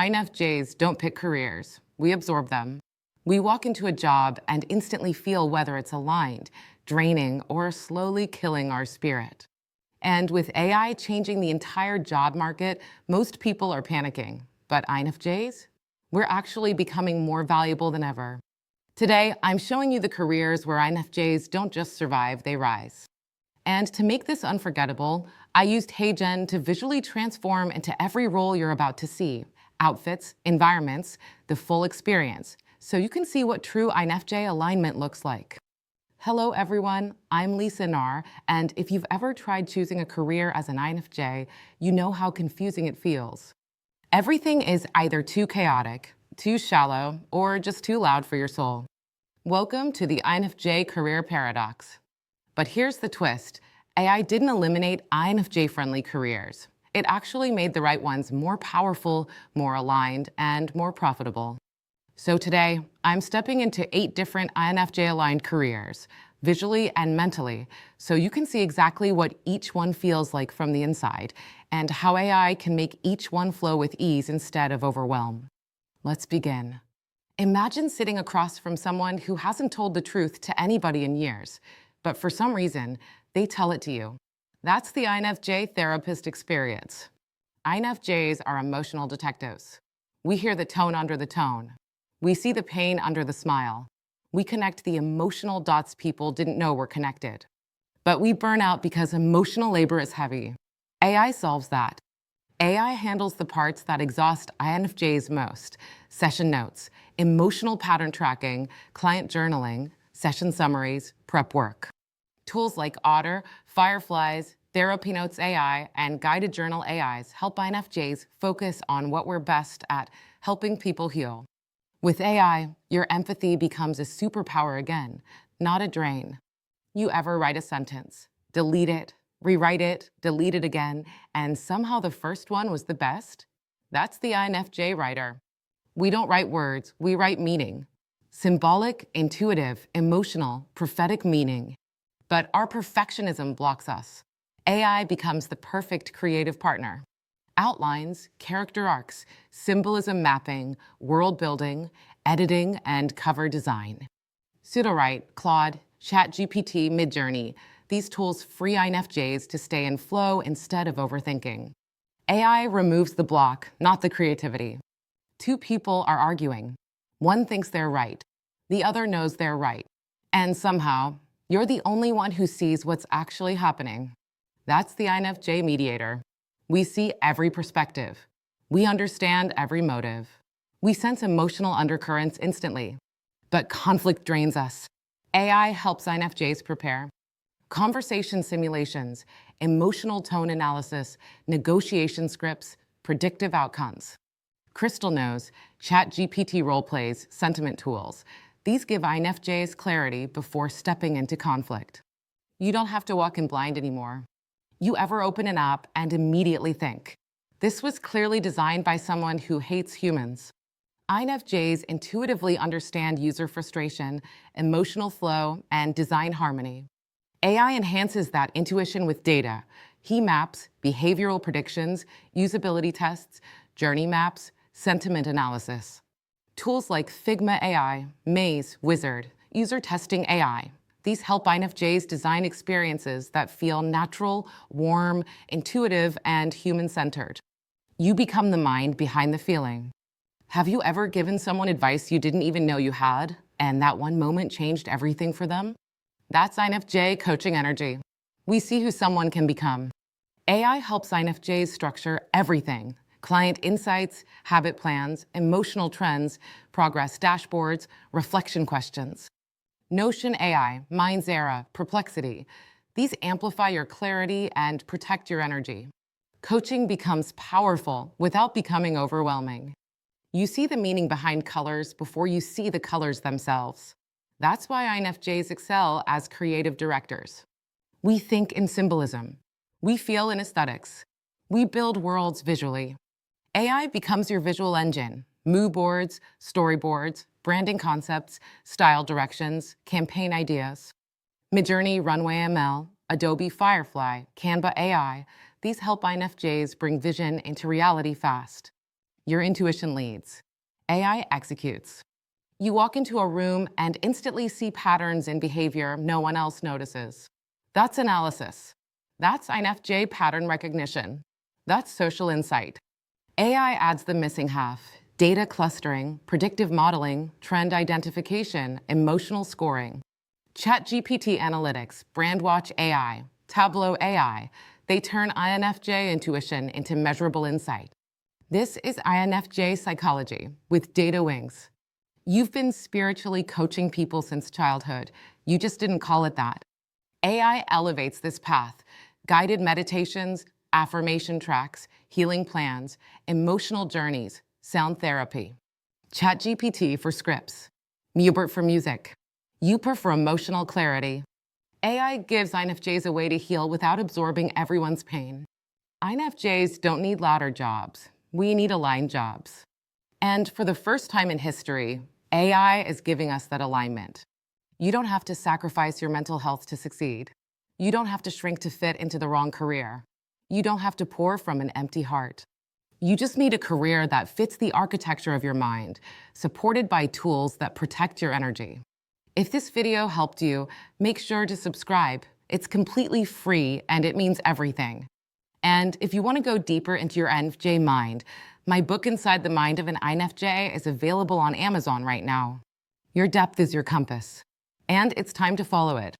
INFJs don't pick careers. We absorb them. We walk into a job and instantly feel whether it's aligned, draining, or slowly killing our spirit. And with AI changing the entire job market, most people are panicking. But INFJs? We're actually becoming more valuable than ever. Today, I'm showing you the careers where INFJs don't just survive, they rise. And to make this unforgettable, I used HeyGen to visually transform into every role you're about to see: outfits, environments, the full experience, so you can see what true INFJ alignment looks like. Hello everyone, I'm Lisa Nar, and if you've ever tried choosing a career as an INFJ, you know how confusing it feels. Everything is either too chaotic, too shallow, or just too loud for your soul. Welcome to the INFJ career paradox. But here's the twist. AI didn't eliminate INFJ-friendly careers. It actually made the right ones more powerful, more aligned, and more profitable. So today, I'm stepping into 8 different INFJ-aligned careers, visually and mentally, so you can see exactly what each one feels like from the inside, and how AI can make each one flow with ease instead of overwhelm. Let's begin. Imagine sitting across from someone who hasn't told the truth to anybody in years, but for some reason, they tell it to you. That's the INFJ therapist experience. INFJs are emotional detectives. We hear the tone under the tone. We see the pain under the smile. We connect the emotional dots people didn't know were connected. But we burn out because emotional labor is heavy. AI solves that. AI handles the parts that exhaust INFJs most: session notes, emotional pattern tracking, client journaling, session summaries, prep work. Tools like Otter, Fireflies, Therapy Notes AI, and Guided Journal AIs help INFJs focus on what we're best at: helping people heal. With AI, your empathy becomes a superpower again, not a drain. You ever write a sentence, delete it, rewrite it, delete it again, and somehow the first one was the best? That's the INFJ writer. We don't write words, we write meaning. Symbolic, intuitive, emotional, prophetic meaning. But our perfectionism blocks us. AI becomes the perfect creative partner. Outlines, character arcs, symbolism mapping, world building, editing, and cover design. Pseudowrite, Claude, ChatGPT, Midjourney. These tools free INFJs to stay in flow instead of overthinking. AI removes the block, not the creativity. 2 people are arguing. One thinks they're right. The other knows they're right. And somehow, you're the only one who sees what's actually happening. That's the INFJ mediator. We see every perspective. We understand every motive. We sense emotional undercurrents instantly. But conflict drains us. AI helps INFJs prepare. Conversation simulations, emotional tone analysis, negotiation scripts, predictive outcomes. Crystal knows, ChatGPT roleplays, sentiment tools. These give INFJs clarity before stepping into conflict. You don't have to walk in blind anymore. You ever open an app and immediately think, this was clearly designed by someone who hates humans. INFJs intuitively understand user frustration, emotional flow, and design harmony. AI enhances that intuition with data. He maps, behavioral predictions, usability tests, journey maps, sentiment analysis. Tools like Figma AI, Maze, Wizard, user testing AI. These help INFJs design experiences that feel natural, warm, intuitive, and human-centered. You become the mind behind the feeling. Have you ever given someone advice you didn't even know you had, and that one moment changed everything for them? That's INFJ coaching energy. We see who someone can become. AI helps INFJs structure everything: client insights, habit plans, emotional trends, progress dashboards, reflection questions. Notion AI, Mindsera, Perplexity. These amplify your clarity and protect your energy. Coaching becomes powerful without becoming overwhelming. You see the meaning behind colors before you see the colors themselves. That's why INFJs excel as creative directors. We think in symbolism. We feel in aesthetics. We build worlds visually. AI becomes your visual engine: mood boards, storyboards, branding concepts, style directions, campaign ideas. Midjourney, Runway ML, Adobe Firefly, Canva AI, these help INFJs bring vision into reality fast. Your intuition leads. AI executes. You walk into a room and instantly see patterns in behavior no one else notices. That's analysis. That's INFJ pattern recognition. That's social insight. AI adds the missing half: data clustering, predictive modeling, trend identification, emotional scoring. ChatGPT Analytics, BrandWatch AI, Tableau AI, they turn INFJ intuition into measurable insight. This is INFJ psychology with data wings. You've been spiritually coaching people since childhood. You just didn't call it that. AI elevates this path: guided meditations, affirmation tracks, healing plans, emotional journeys, sound therapy. ChatGPT for scripts, Mubert for music. Youper for emotional clarity. AI gives INFJs a way to heal without absorbing everyone's pain. INFJs don't need ladder jobs. We need aligned jobs. And for the first time in history, AI is giving us that alignment. You don't have to sacrifice your mental health to succeed. You don't have to shrink to fit into the wrong career. You don't have to pour from an empty heart. You just need a career that fits the architecture of your mind, supported by tools that protect your energy. If this video helped you, make sure to subscribe. It's completely free and it means everything. And if you want to go deeper into your INFJ mind, my book Inside the Mind of an INFJ is available on Amazon right now. Your depth is your compass, and it's time to follow it.